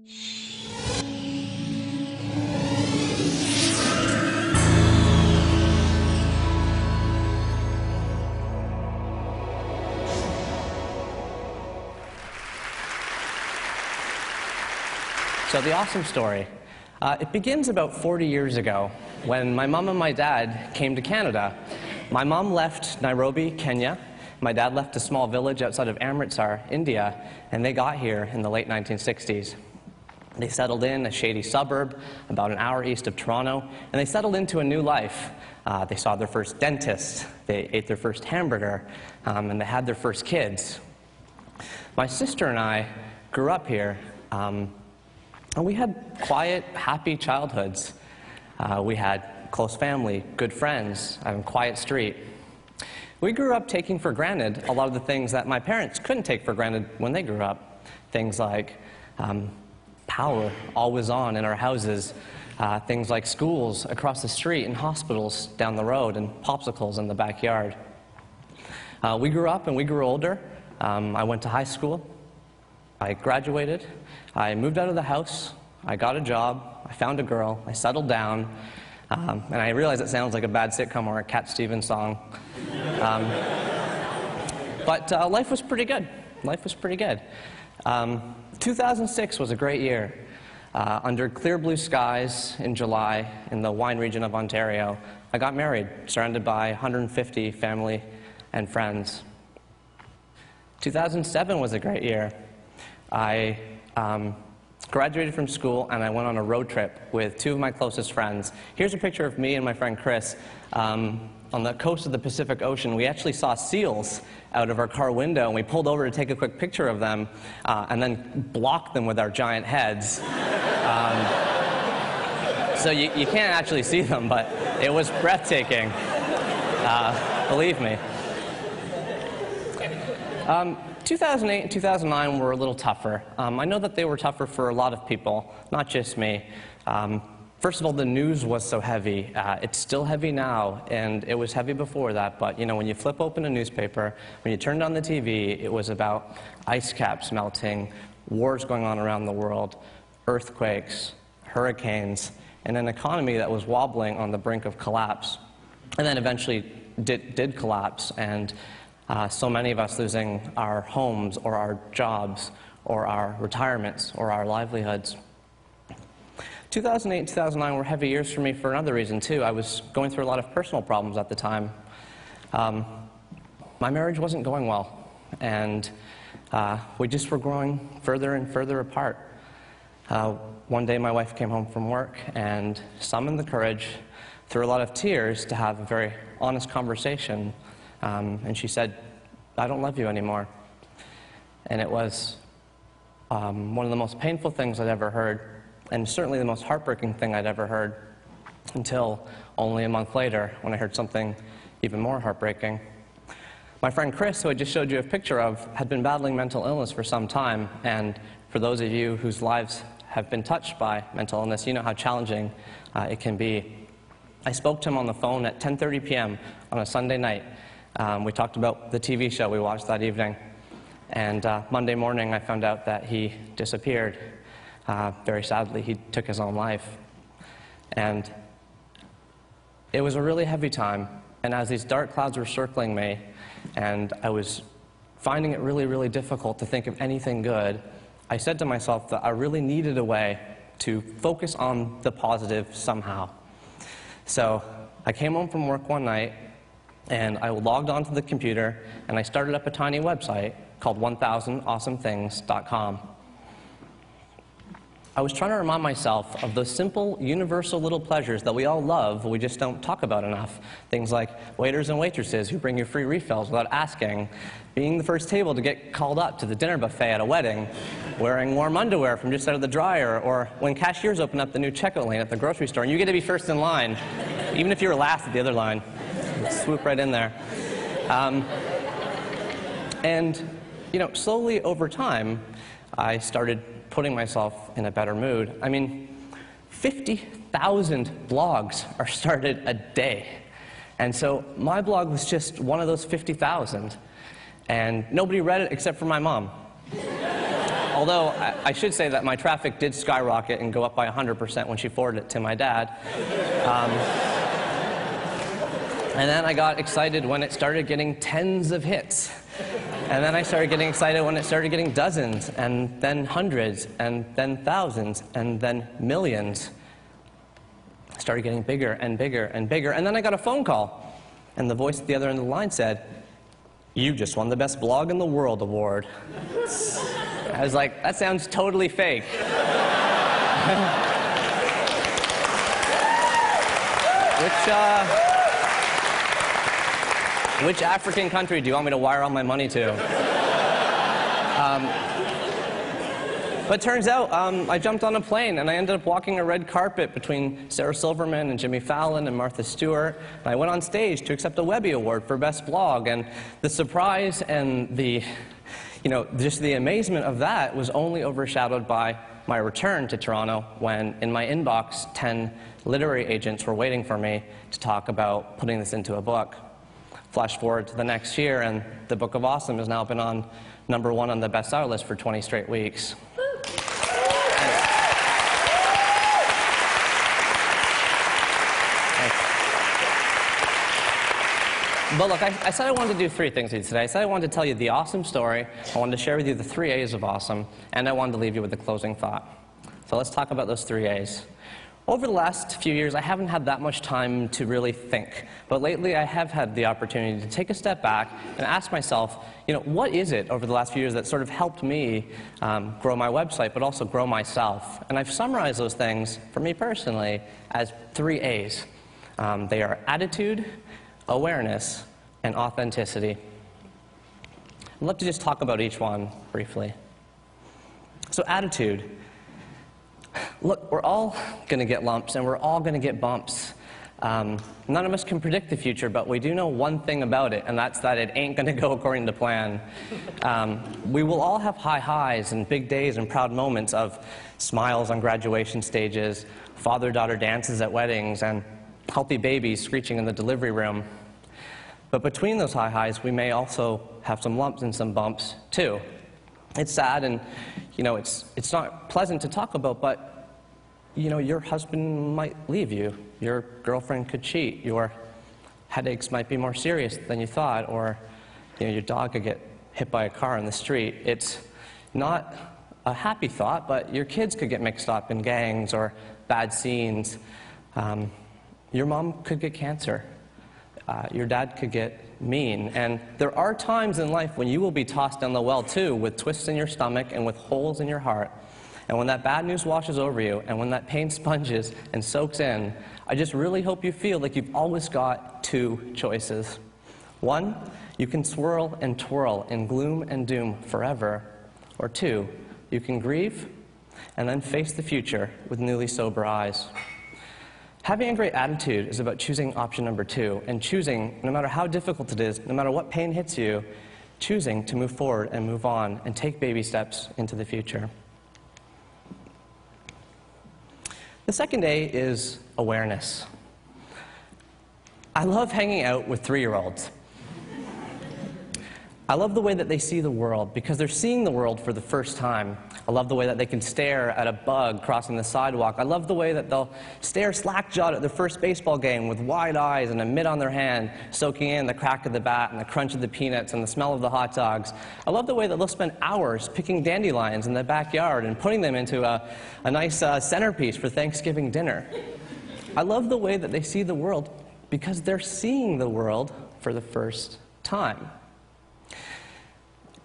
So the awesome story. It begins about 40 years ago when my mom and my dad came to Canada. My mom left Nairobi, Kenya. My dad left a small village outside of Amritsar, India, and they got here in the late 1960s. They settled in a shady suburb about an hour east of Toronto, and they settled into a new life. They saw their first dentist, they ate their first hamburger, and they had their first kids. My sister and I grew up here, and we had quiet, happy childhoods. We had close family, good friends, a quiet street. We grew up taking for granted a lot of the things that my parents couldn't take for granted when they grew up. Things like power always on in our houses, things like schools across the street and hospitals down the road and popsicles in the backyard. We grew up and we grew older. I went to high school. I graduated, I moved out of the house, I got a job, I found a girl, I settled down, and I realize it sounds like a bad sitcom or a Cat Stevens song. But life was pretty good. Life was pretty good. 2006 was a great year. Under clear blue skies in July in the wine region of Ontario, I got married, surrounded by 150 family and friends. 2007 was a great year. I graduated from school and I went on a road trip with two of my closest friends. Here's a picture of me and my friend Chris on the coast of the Pacific Ocean. We actually saw seals out of our car window, and we pulled over to take a quick picture of them and then blocked them with our giant heads. So you can't actually see them, but it was breathtaking, believe me. 2008 and 2009 were a little tougher. I know that they were tougher for a lot of people, not just me. First of all, the news was so heavy. It's still heavy now, and it was heavy before that, but you know, when you flip open a newspaper, when you turned on the TV, it was about ice caps melting, wars going on around the world, earthquakes, hurricanes, and an economy that was wobbling on the brink of collapse, and then eventually did collapse, and so many of us losing our homes or our jobs or our retirements or our livelihoods. 2008 and 2009 were heavy years for me for another reason too. I was going through a lot of personal problems at the time. My marriage wasn't going well, and we just were growing further and further apart. One day my wife came home from work and summoned the courage, through a lot of tears, to have a very honest conversation. And she said, "I don't love you anymore." And it was one of the most painful things I'd ever heard, and certainly the most heartbreaking thing I'd ever heard, until only a month later when I heard something even more heartbreaking. My friend Chris, who I just showed you a picture of, had been battling mental illness for some time, and for those of you whose lives have been touched by mental illness, you know how challenging it can be. I spoke to him on the phone at 10:30 p.m. on a Sunday night. We talked about the TV show we watched that evening, and Monday morning I found out that he disappeared. Very sadly, he took his own life. And it was a really heavy time, and as these dark clouds were circling me, and I was finding it really, really difficult to think of anything good, I said to myself that I really needed a way to focus on the positive somehow. So I came home from work one night, and I logged onto the computer, and I started up a tiny website called 1000awesomethings.com. I was trying to remind myself of those simple, universal little pleasures that we all love, but we just don't talk about enough. Things like waiters and waitresses who bring you free refills without asking, being the first table to get called up to the dinner buffet at a wedding, wearing warm underwear from just out of the dryer, or when cashiers open up the new checkout lane at the grocery store and you get to be first in line, even if you were last at the other line. Swoop right in there. And, you know, slowly over time, I started putting myself in a better mood. I mean, 50,000 blogs are started a day. And so my blog was just one of those 50,000. And nobody read it except for my mom. Although I should say that my traffic did skyrocket and go up by 100% when she forwarded it to my dad. And then I got excited when it started getting tens of hits. And then I started getting excited when it started getting dozens, and then hundreds, and then thousands, and then millions. It started getting bigger and bigger and bigger. And then I got a phone call, and the voice at the other end of the line said, "You just won the Best Blog in the World award." I was like, that sounds totally fake. Which African country do you want me to wire all my money to? But it turns out I jumped on a plane and I ended up walking a red carpet between Sarah Silverman and Jimmy Fallon and Martha Stewart. And I went on stage to accept a Webby Award for Best Blog. And the surprise and just the amazement of that was only overshadowed by my return to Toronto when in my inbox 10 literary agents were waiting for me to talk about putting this into a book. Flash forward to the next year, and the Book of Awesome has now been on #1 on the bestseller list for 20 straight weeks. But look, I said I wanted to do 3 things with you today. I said I wanted to tell you the awesome story, I wanted to share with you the 3 A's of awesome, and I wanted to leave you with a closing thought. So let's talk about those 3 A's. Over the last few years, I haven't had that much time to really think. But lately, I have had the opportunity to take a step back and ask myself, what is it over the last few years that sort of helped me grow my website, but also grow myself? And I've summarized those things, for me personally, as 3 A's. They are attitude, awareness, and authenticity. I'd love to just talk about each one briefly. So attitude. Look, we're all going to get lumps, and we're all going to get bumps. None of us can predict the future, but we do know one thing about it, and that's that it ain't going to go according to plan. We will all have high highs and big days and proud moments of smiles on graduation stages, father-daughter dances at weddings, and healthy babies screeching in the delivery room. But between those high highs, we may also have some lumps and some bumps, too. It's sad, and it's not pleasant to talk about, but your husband might leave you, your girlfriend could cheat, your headaches might be more serious than you thought, or your dog could get hit by a car in the street. It's not a happy thought, but your kids could get mixed up in gangs or bad scenes. Your mom could get cancer. Your dad could get mean. And there are times in life when you will be tossed down the well too, with twists in your stomach and with holes in your heart. And when that bad news washes over you, and when that pain sponges and soaks in, I just really hope you feel like you've always got 2 choices. 1, you can swirl and twirl in gloom and doom forever. Or 2, you can grieve and then face the future with newly sober eyes. Having a great attitude is about choosing option number 2, and choosing, no matter how difficult it is, no matter what pain hits you, choosing to move forward and move on and take baby steps into the future. The second A is awareness. I love hanging out with 3-year-olds. I love the way that they see the world, because they're seeing the world for the first time. I love the way that they can stare at a bug crossing the sidewalk. I love the way that they'll stare slack-jawed at their first baseball game with wide eyes and a mitt on their hand, soaking in the crack of the bat and the crunch of the peanuts and the smell of the hot dogs. I love the way that they'll spend hours picking dandelions in the backyard and putting them into a nice centerpiece for Thanksgiving dinner. I love the way that they see the world because they're seeing the world for the first time.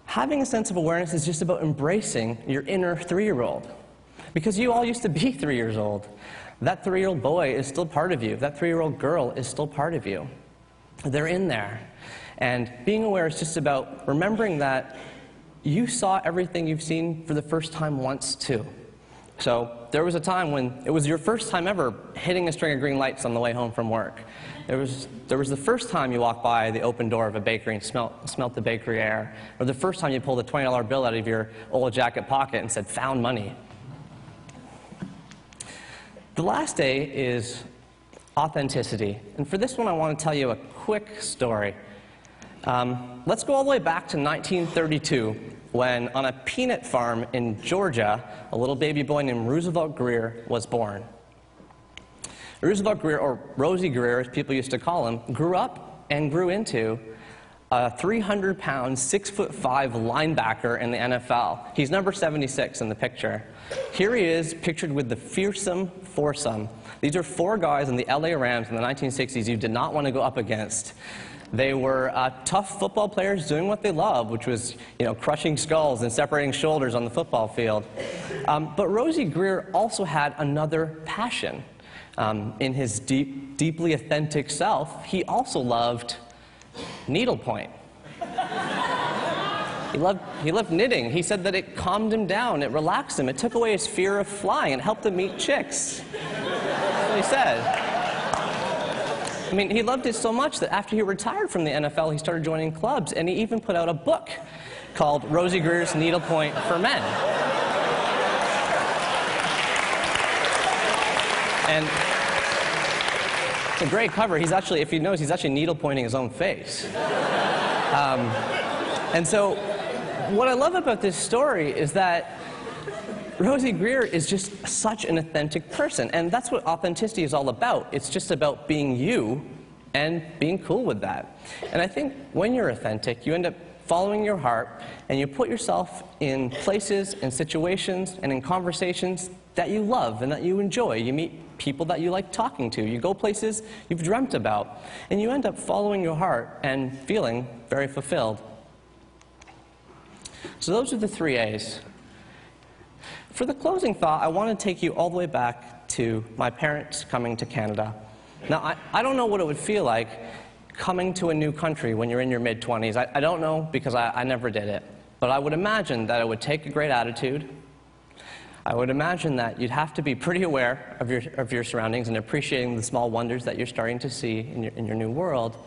Having a sense of awareness is just about embracing your inner 3-year-old. Because you all used to be 3 years old. That 3-year-old boy is still part of you. That 3-year-old girl is still part of you. They're in there. And being aware is just about remembering that you saw everything you've seen for the first time once, too. So there was a time when it was your first time ever hitting a string of green lights on the way home from work. There was the first time you walked by the open door of a bakery and smelt the bakery air, or the first time you pulled a $20 bill out of your old jacket pocket and said, "Found money." The last A is authenticity. And for this one, I want to tell you a quick story. Let's go all the way back to 1932, when, on a peanut farm in Georgia, a little baby boy named Roosevelt Greer was born. Roosevelt Greer, or Rosie Greer as people used to call him, grew up and grew into a 300-pound, 6'5" linebacker in the NFL. He's number 76 in the picture. Here he is, pictured with the fearsome foursome. These are four guys in the LA Rams in the 1960s you did not want to go up against. They were tough football players doing what they loved, which was, crushing skulls and separating shoulders on the football field. But Rosie Greer also had another passion. In his deeply authentic self, he also loved needlepoint. He loved knitting. He said that it calmed him down, it relaxed him, it took away his fear of flying, it helped him meet chicks. That's what he said. I mean, he loved it so much that after he retired from the NFL, he started joining clubs, and he even put out a book called Rosie Greer's Needlepoint for Men. And it's a great cover. He's actually, if you notice, he's actually needlepointing his own face. And so, what I love about this story is that Rosie Greer is just such an authentic person, and that's what authenticity is all about. It's just about being you and being cool with that. And I think when you're authentic, you end up following your heart, and you put yourself in places and situations and in conversations that you love and that you enjoy. You meet people that you like talking to. You go places you've dreamt about, and you end up following your heart and feeling very fulfilled. So those are the 3 A's. For the closing thought, I want to take you all the way back to my parents coming to Canada. Now, I don't know what it would feel like coming to a new country when you're in your mid-20s. I don't know because I never did it. But I would imagine that it would take a great attitude. I would imagine that you'd have to be pretty aware of your surroundings and appreciating the small wonders that you're starting to see in your new world.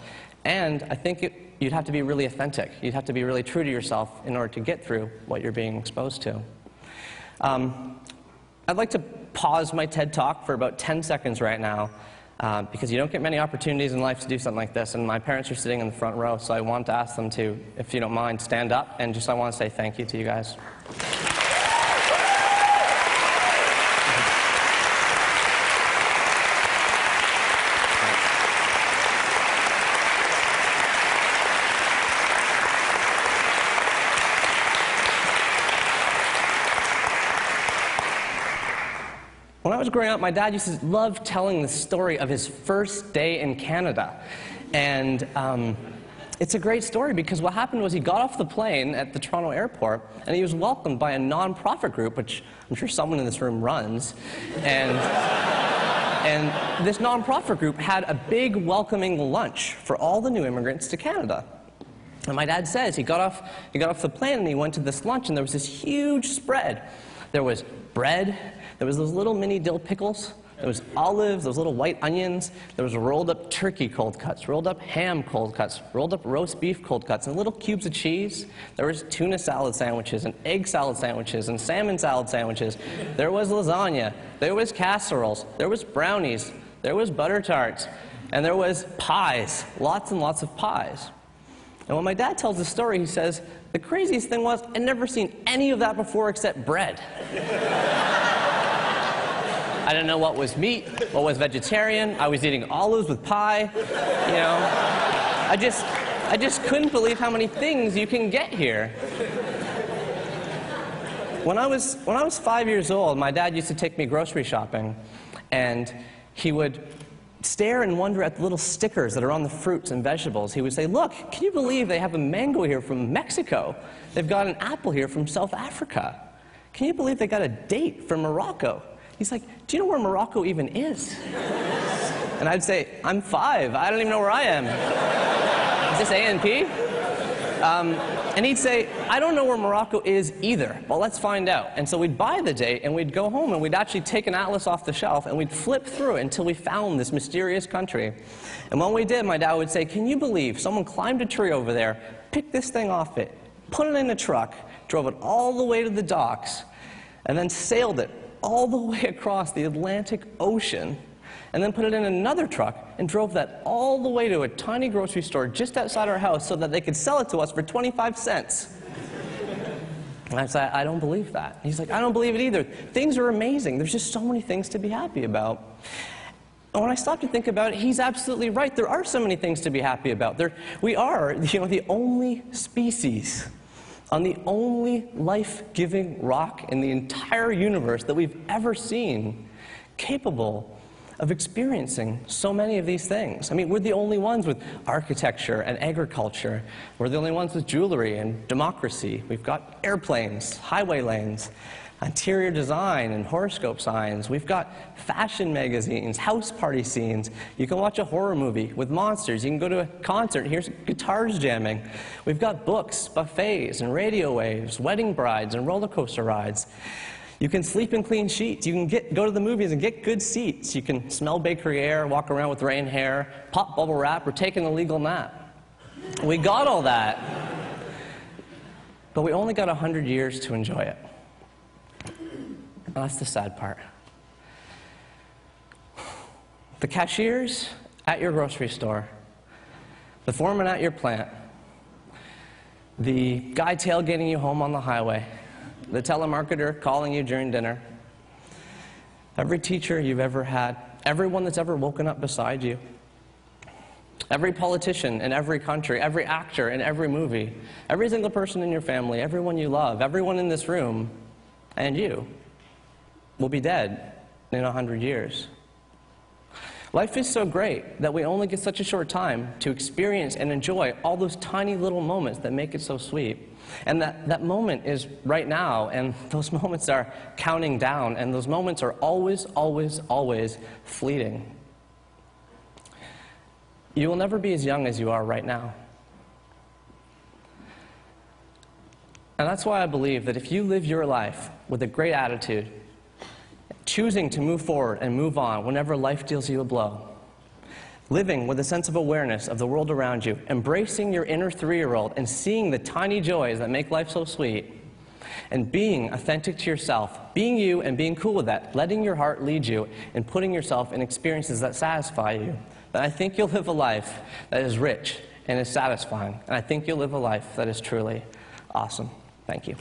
And I think you'd have to be really authentic. You'd have to be really true to yourself in order to get through what you're being exposed to. I'd like to pause my TED Talk for about 10 seconds right now, because you don't get many opportunities in life to do something like this, and my parents are sitting in the front row, so I want to ask them to, if you don't mind, stand up, and I want to say thank you to you guys. When I was growing up, my dad used to love telling the story of his first day in Canada. And it's a great story because what happened was he got off the plane at the Toronto airport, and he was welcomed by a non-profit group, which I'm sure someone in this room runs. And this non-profit group had a big welcoming lunch for all the new immigrants to Canada. And my dad says he got off the plane and he went to this lunch, and there was this huge spread. There was bread, there was those little mini dill pickles, there was olives, those little white onions, there was rolled up turkey cold cuts, rolled up ham cold cuts, rolled up roast beef cold cuts, and little cubes of cheese. There was tuna salad sandwiches, and egg salad sandwiches, and salmon salad sandwiches. There was lasagna, there was casseroles, there was brownies, there was butter tarts, and there was pies, lots and lots of pies. And when my dad tells the story, he says, the craziest thing was, I'd never seen any of that before except bread. I didn't know what was meat, what was vegetarian. I was eating olives with pie. I just couldn't believe how many things you can get here. When I was 5 years old, my dad used to take me grocery shopping, and he would stare and wonder at the little stickers that are on the fruits and vegetables. He would say, look, can you believe they have a mango here from Mexico? They've got an apple here from South Africa. Can you believe they got a date from Morocco? He's like, do you know where Morocco even is? And I'd say, I'm 5. I don't even know where I am. Is this A&P? And he'd say, I don't know where Morocco is either. Well, let's find out. And so we'd buy the date, and we'd go home, and we'd actually take an atlas off the shelf, and we'd flip through it until we found this mysterious country. And when we did, my dad would say, can you believe someone climbed a tree over there, picked this thing off it, put it in a truck, drove it all the way to the docks, and then sailed it all the way across the Atlantic Ocean, and then put it in another truck and drove that all the way to a tiny grocery store just outside our house so that they could sell it to us for 25 cents. And I said, I don't believe that. He's like, I don't believe it either. Things are amazing. There's just so many things to be happy about. And when I stopped to think about it, he's absolutely right. There are so many things to be happy about. We are, the only species on the only life-giving rock in the entire universe that we've ever seen capable of experiencing so many of these things. I mean, we're the only ones with architecture and agriculture. We're the only ones with jewelry and democracy. We've got airplanes, highway lanes, interior design and horoscope signs. We've got fashion magazines, house party scenes. You can watch a horror movie with monsters. You can go to a concert, hear guitars jamming. We've got books, buffets, and radio waves, wedding brides, and roller coaster rides. You can sleep in clean sheets. You can go to the movies and get good seats. You can smell bakery air, walk around with rain hair, pop bubble wrap, or take an illegal nap. We got all that. But we only got 100 years to enjoy it. And that's the sad part. The cashiers at your grocery store, the foreman at your plant, the guy tailgating you home on the highway, the telemarketer calling you during dinner, every teacher you've ever had, everyone that's ever woken up beside you, every politician in every country, every actor in every movie, every single person in your family, everyone you love, everyone in this room, and you will be dead in 100 years. Life is so great that we only get such a short time to experience and enjoy all those tiny little moments that make it so sweet. And that moment is right now, and those moments are counting down, and those moments are always, always, always fleeting. You will never be as young as you are right now. And that's why I believe that if you live your life with a great attitude, choosing to move forward and move on whenever life deals you a blow, living with a sense of awareness of the world around you, embracing your inner 3-year-old and seeing the tiny joys that make life so sweet, and being authentic to yourself, being you and being cool with that, letting your heart lead you and putting yourself in experiences that satisfy you, then I think you'll live a life that is rich and is satisfying. And I think you'll live a life that is truly awesome. Thank you.